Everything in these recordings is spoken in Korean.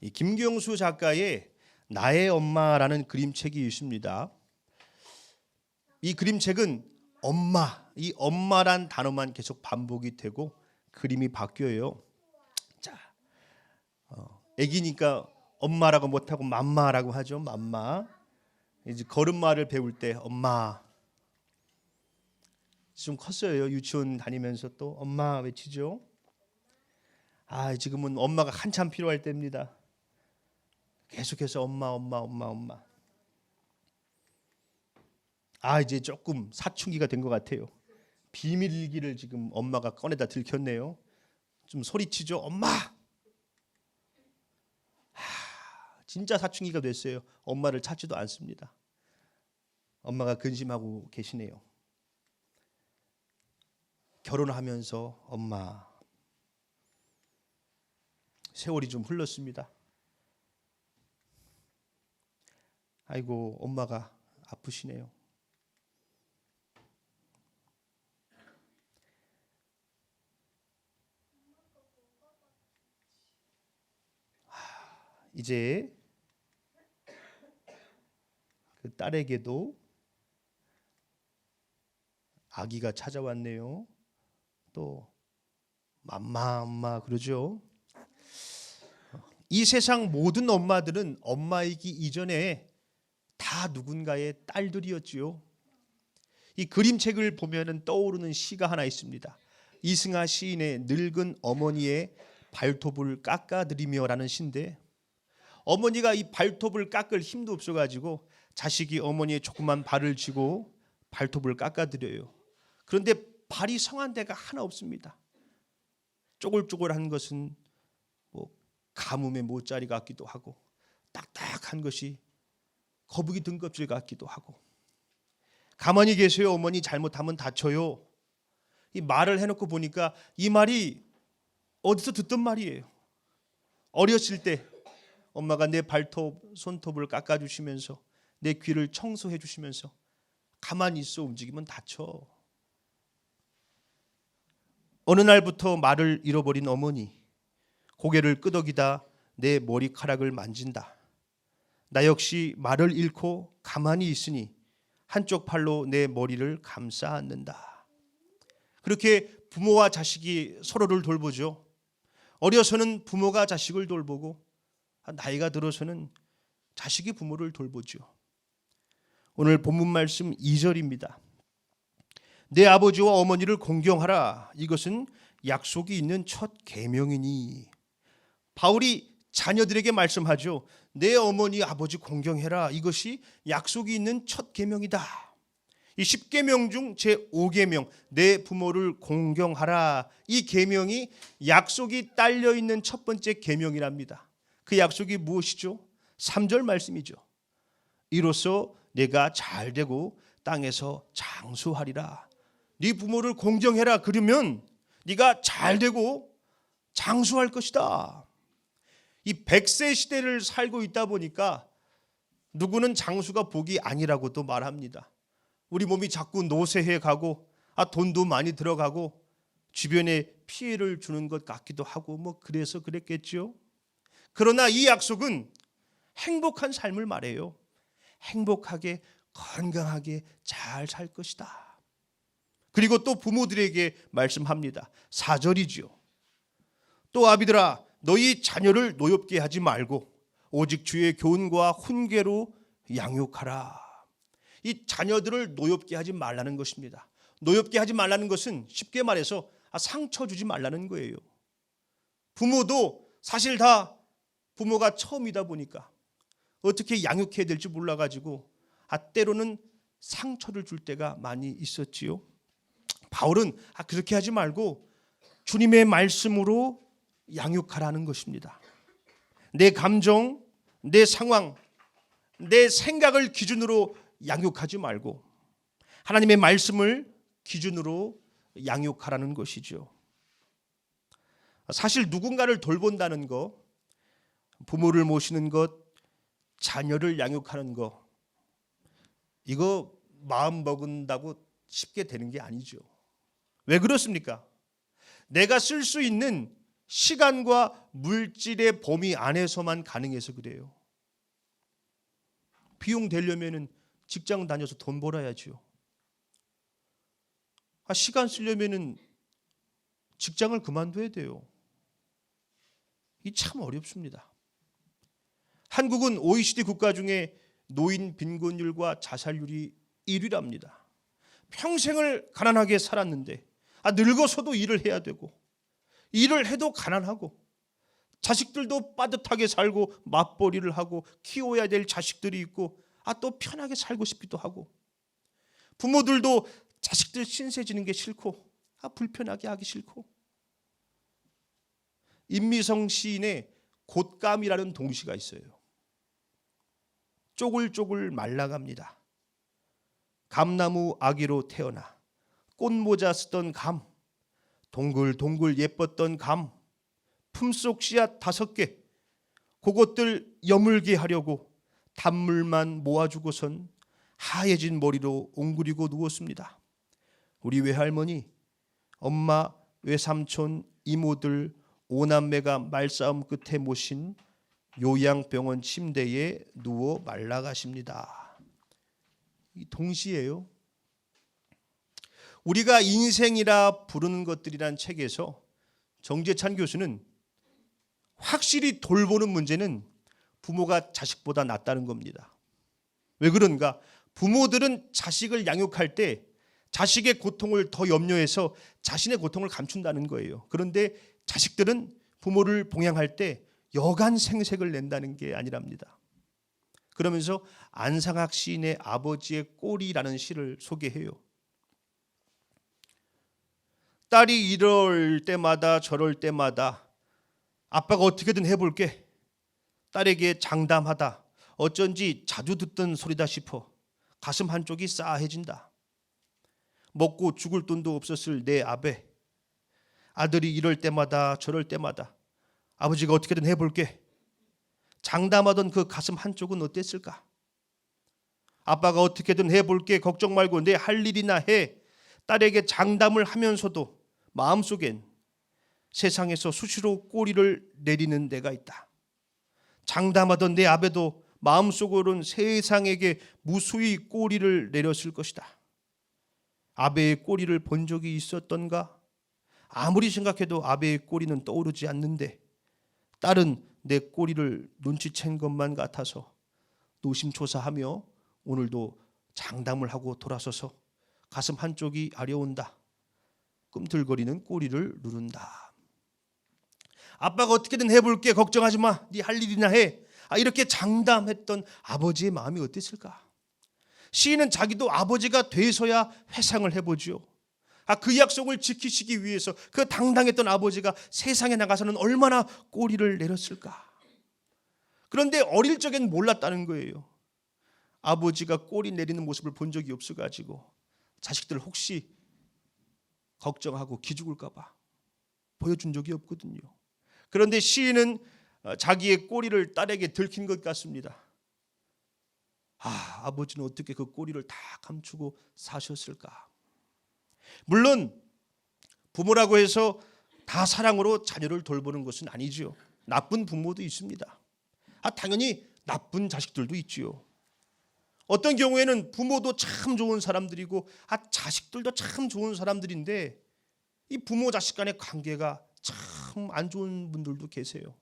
이 김경수 작가의 나의 엄마라는 그림책이 있습니다. 이 그림책은 엄마, 이 엄마란 단어만 계속 반복이 되고 그림이 바뀌어요. 자, 애기니까 엄마라고 못하고 맘마라고 하죠. 맘마. 이제 걸음마를 배울 때 엄마. 좀 컸어요. 유치원 다니면서 또 엄마 외치죠. 지금은 엄마가 한참 필요할 때입니다. 계속해서 엄마. 이제 조금 사춘기가 된 것 같아요. 비밀기를 지금 엄마가 꺼내다 들켰네요. 좀 소리치죠. 엄마. 진짜 사춘기가 됐어요. 엄마를 찾지도 않습니다. 엄마가 근심하고 계시네요. 결혼하면서 엄마. 세월이 좀 흘렀습니다. 아이고, 엄마가 아프시네요. 이제 그 딸에게도 아기가 찾아왔네요. 또 엄마 그러죠. 이 세상 모든 엄마들은 엄마이기 이전에 다 누군가의 딸들이었지요. 이 그림책을 보면은 떠오르는 시가 하나 있습니다. 이승하 시인의 늙은 어머니의 발톱을 깎아드리며라는 시인데, 어머니가 이 발톱을 깎을 힘도 없어가지고 자식이 어머니의 조그만 발을 쥐고 발톱을 깎아드려요. 그런데 발이 성한 데가 하나 없습니다. 쪼글쪼글한 것은 가뭄의 모짜리 같기도 하고, 딱딱한 것이 거북이 등껍질 같기도 하고. 가만히 계세요. 어머니 잘못하면 다쳐요. 이 말을 해놓고 보니까 이 말이 어디서 듣던 말이에요. 어렸을 때 엄마가 내 발톱, 손톱을 깎아주시면서 내 귀를 청소해 주시면서 가만히 있어, 움직이면 다쳐. 어느 날부터 말을 잃어버린 어머니, 고개를 끄덕이다 내 머리카락을 만진다. 나 역시 말을 잃고 가만히 있으니 한쪽 팔로 내 머리를 감싸 안는다. 그렇게 부모와 자식이 서로를 돌보죠. 어려서는 부모가 자식을 돌보고, 나이가 들어서는 자식이 부모를 돌보죠. 오늘 본문 말씀 2절입니다. 내 아버지와 어머니를 공경하라. 이것은 약속이 있는 첫 계명이니. 바울이 자녀들에게 말씀하죠. 내 어머니 아버지 공경해라. 이것이 약속이 있는 첫 계명이다. 이 10계명 중 제5계명 내 부모를 공경하라. 이 계명이 약속이 딸려 있는 첫 번째 계명이랍니다. 그 약속이 무엇이죠? 3절 말씀이죠. 이로써 내가 잘되고 땅에서 장수하리라. 네 부모를 공경해라. 그러면 네가 잘되고 장수할 것이다. 이 100세 시대를 살고 있다 보니까 누구는 장수가 복이 아니라고도 말합니다. 우리 몸이 자꾸 노쇠해 가고, 돈도 많이 들어가고, 주변에 피해를 주는 것 같기도 하고, 그래서 그랬겠죠. 그러나 이 약속은 행복한 삶을 말해요. 행복하게 건강하게 잘 살 것이다. 그리고 또 부모들에게 말씀합니다. 4절이지요. 또 아비들아, 너희 자녀를 노엽게 하지 말고 오직 주의 교훈과 훈계로 양육하라. 이 자녀들을 노엽게 하지 말라는 것입니다. 노엽게 하지 말라는 것은 쉽게 말해서 상처 주지 말라는 거예요. 부모도 사실 다 부모가 처음이다 보니까 어떻게 양육해야 될지 몰라가지고 때로는 상처를 줄 때가 많이 있었지요. 바울은 그렇게 하지 말고 주님의 말씀으로 양육하라는 것입니다. 내 감정, 내 상황, 내 생각을 기준으로 양육하지 말고 하나님의 말씀을 기준으로 양육하라는 것이죠. 사실 누군가를 돌본다는 것, 부모를 모시는 것, 자녀를 양육하는 것, 이거 마음 먹은다고 쉽게 되는 게 아니죠. 왜 그렇습니까? 내가 쓸 수 있는 시간과 물질의 범위 안에서만 가능해서 그래요. 비용 되려면은 직장 다녀서 돈 벌어야지요. 시간 쓰려면은 직장을 그만둬야 돼요. 이 참 어렵습니다. 한국은 OECD 국가 중에 노인 빈곤율과 자살률이 1위랍니다. 평생을 가난하게 살았는데 늙어서도 일을 해야 되고, 일을 해도 가난하고, 자식들도 빠듯하게 살고 맞벌이를 하고 키워야 될 자식들이 있고, 또 편하게 살고 싶기도 하고, 부모들도 자식들 신세 지는 게 싫고 불편하게 하기 싫고. 임미성 시인의 곶감이라는 동시가 있어요. 쪼글쪼글 말라갑니다. 감나무 아기로 태어나 꽃모자 쓰던 감, 동글동글 예뻤던 감, 품속 씨앗 5개, 그것들 여물게 하려고 단물만 모아주고선 하얘진 머리로 옹그리고 누웠습니다. 우리 외할머니, 엄마, 외삼촌, 이모들, 오남매가 말싸움 끝에 모신 요양병원 침대에 누워 말라가십니다. 이 동시예요. 우리가 인생이라 부르는 것들이란 책에서 정재찬 교수는 확실히 돌보는 문제는 부모가 자식보다 낫다는 겁니다. 왜 그런가? 부모들은 자식을 양육할 때 자식의 고통을 더 염려해서 자신의 고통을 감춘다는 거예요. 그런데 자식들은 부모를 봉양할 때 여간 생색을 낸다는 게 아니랍니다. 그러면서 안상학 시인의 아버지의 꼬리라는 시를 소개해요. 딸이 이럴 때마다 저럴 때마다 아빠가 어떻게든 해볼게. 딸에게 장담하다 어쩐지 자주 듣던 소리다 싶어 가슴 한쪽이 싸해진다. 먹고 죽을 돈도 없었을 내 아베, 아들이 이럴 때마다 저럴 때마다 아버지가 어떻게든 해볼게. 장담하던 그 가슴 한쪽은 어땠을까? 아빠가 어떻게든 해볼게. 걱정 말고 내 할 일이나 해. 딸에게 장담을 하면서도 마음속엔 세상에서 수시로 꼬리를 내리는 내가 있다. 장담하던 내 아베도 마음속으로는 세상에게 무수히 꼬리를 내렸을 것이다. 아베의 꼬리를 본 적이 있었던가? 아무리 생각해도 아베의 꼬리는 떠오르지 않는데 딸은 내 꼬리를 눈치챈 것만 같아서 노심초사하며 오늘도 장담을 하고 돌아서서 가슴 한쪽이 아려온다. 꿈틀거리는 꼬리를 누른다. 아빠가 어떻게든 해볼게. 걱정하지 마. 네 할 일이나 해. 이렇게 장담했던 아버지의 마음이 어땠을까? 시인은 자기도 아버지가 돼서야 회상을 해보지요. 그 약속을 지키시기 위해서 그 당당했던 아버지가 세상에 나가서는 얼마나 꼬리를 내렸을까? 그런데 어릴 적엔 몰랐다는 거예요. 아버지가 꼬리 내리는 모습을 본 적이 없어가지고 자식들 혹시 걱정하고 기죽을까 봐 보여준 적이 없거든요. 그런데 시인은 자기의 꼬리를 딸에게 들킨 것 같습니다. 아버지는 어떻게 그 꼬리를 다 감추고 사셨을까? 물론 부모라고 해서 다 사랑으로 자녀를 돌보는 것은 아니지요. 나쁜 부모도 있습니다. 당연히 나쁜 자식들도 있지요. 어떤 경우에는 부모도 참 좋은 사람들이고 자식들도 참 좋은 사람들인데 이 부모 자식 간의 관계가 참 안 좋은 분들도 계세요.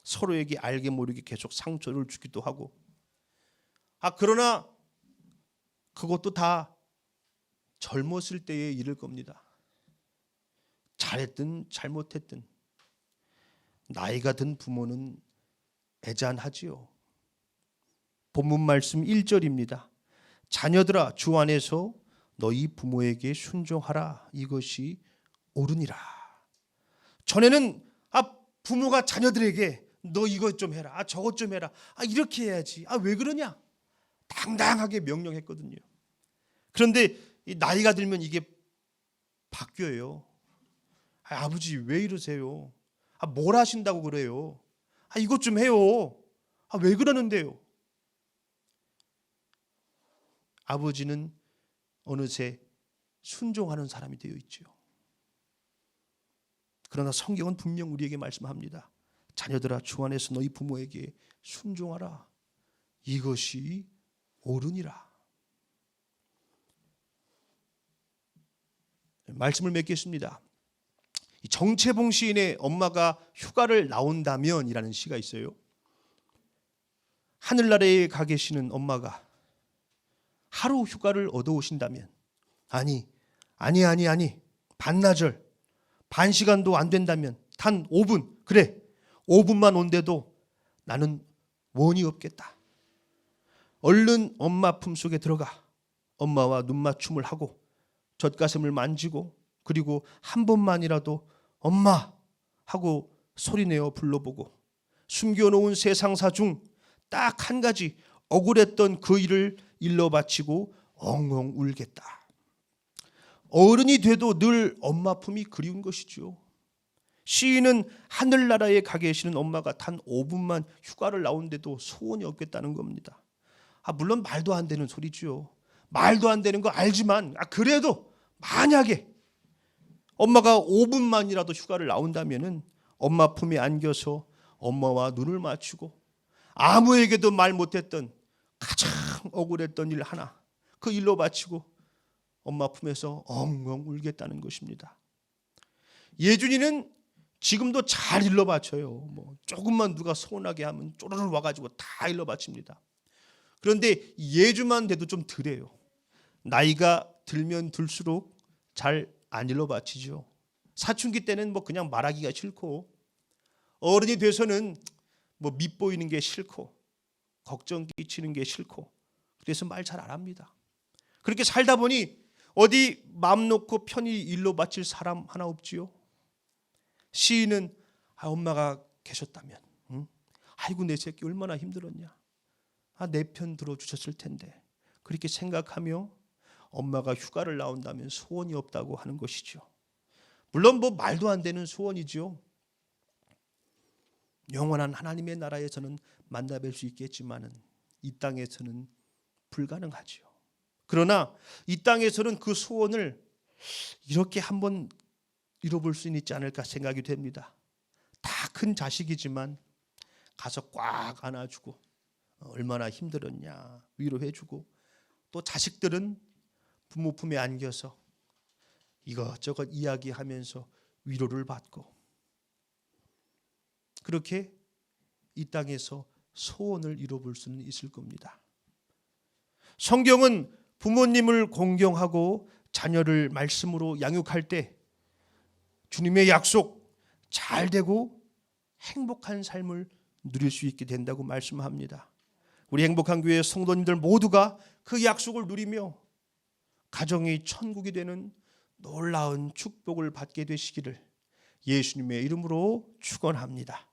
서로에게 알게 모르게 계속 상처를 주기도 하고. 그러나 그것도 다 젊었을 때의 일일 겁니다. 잘했든 잘못했든 나이가 든 부모는 애잔하지요. 본문 말씀 1절입니다. 자녀들아 주 안에서 너희 부모에게 순종하라. 이것이 옳으니라. 전에는 부모가 자녀들에게 너 이것 좀 해라. 저것 좀 해라. 이렇게 해야지. 왜 그러냐? 당당하게 명령했거든요. 그런데 이 나이가 들면 이게 바뀌어요. 아버지 왜 이러세요? 뭘 하신다고 그래요? 이것 좀 해요. 왜 그러는데요? 아버지는 어느새 순종하는 사람이 되어 있죠. 그러나 성경은 분명 우리에게 말씀합니다. 자녀들아, 주 안에서 너희 부모에게 순종하라. 이것이 옳으니라. 말씀을 맺겠습니다. 정채봉 시인의 엄마가 휴가를 나온다면 이라는 시가 있어요. 하늘나라에 가 계시는 엄마가 하루 휴가를 얻어오신다면, 아니 반나절 반 시간도 안 된다면 단 5분, 그래 5분만 온데도 나는 원이 없겠다. 얼른 엄마 품속에 들어가 엄마와 눈맞춤을 하고 젖가슴을 만지고, 그리고 한 번만이라도 엄마 하고 소리내어 불러보고, 숨겨놓은 세상사 중 딱 한 가지 억울했던 그 일을 일러 바치고 엉엉 울겠다. 어른이 돼도 늘 엄마 품이 그리운 것이죠. 시인은 하늘나라에 가 계시는 엄마가 단 5분만 휴가를 나온데도 소원이 없겠다는 겁니다. 물론 말도 안 되는 소리죠. 말도 안 되는 거 알지만 그래도 만약에 엄마가 5분만이라도 휴가를 나온다면은 엄마 품에 안겨서 엄마와 눈을 맞추고 아무에게도 말 못했던 가장 억울했던 일 하나, 그 일로 바치고 엄마 품에서 엉엉 울겠다는 것입니다. 예준이는 지금도 잘 일러 바쳐요. 조금만 누가 서운하게 하면 쪼르르 와가지고 다 일러 바칩니다. 그런데 예주만 돼도 좀 덜해요. 나이가 들면 들수록 잘 안 일러 바치죠. 사춘기 때는 그냥 말하기가 싫고, 어른이 돼서는 밉보이는 게 싫고 걱정 끼치는 게 싫고, 그래서 말 잘 안 합니다. 그렇게 살다 보니 어디 마음 놓고 편히 일러 바칠 사람 하나 없지요. 시인은 엄마가 계셨다면, 아이고 내 새끼 얼마나 힘들었냐, 내 편 들어주셨을 텐데, 그렇게 생각하며 엄마가 휴가를 나온다면 소원이 없다고 하는 것이죠. 물론 말도 안 되는 소원이죠. 영원한 하나님의 나라에서는 만나뵐 수 있겠지만은 이 땅에서는 불가능하지요. 그러나 이 땅에서는 그 소원을 이렇게 한번 이뤄볼 수 있지 않을까 생각이 됩니다. 다 큰 자식이지만 가서 꽉 안아주고 얼마나 힘들었냐 위로해주고, 또 자식들은 부모 품에 안겨서 이것저것 이야기하면서 위로를 받고, 그렇게 이 땅에서 소원을 이뤄볼 수는 있을 겁니다. 성경은 부모님을 공경하고 자녀를 말씀으로 양육할 때 주님의 약속 잘 되고 행복한 삶을 누릴 수 있게 된다고 말씀합니다. 우리 행복한 교회 성도님들 모두가 그 약속을 누리며 가정이 천국이 되는 놀라운 축복을 받게 되시기를 예수님의 이름으로 축원합니다.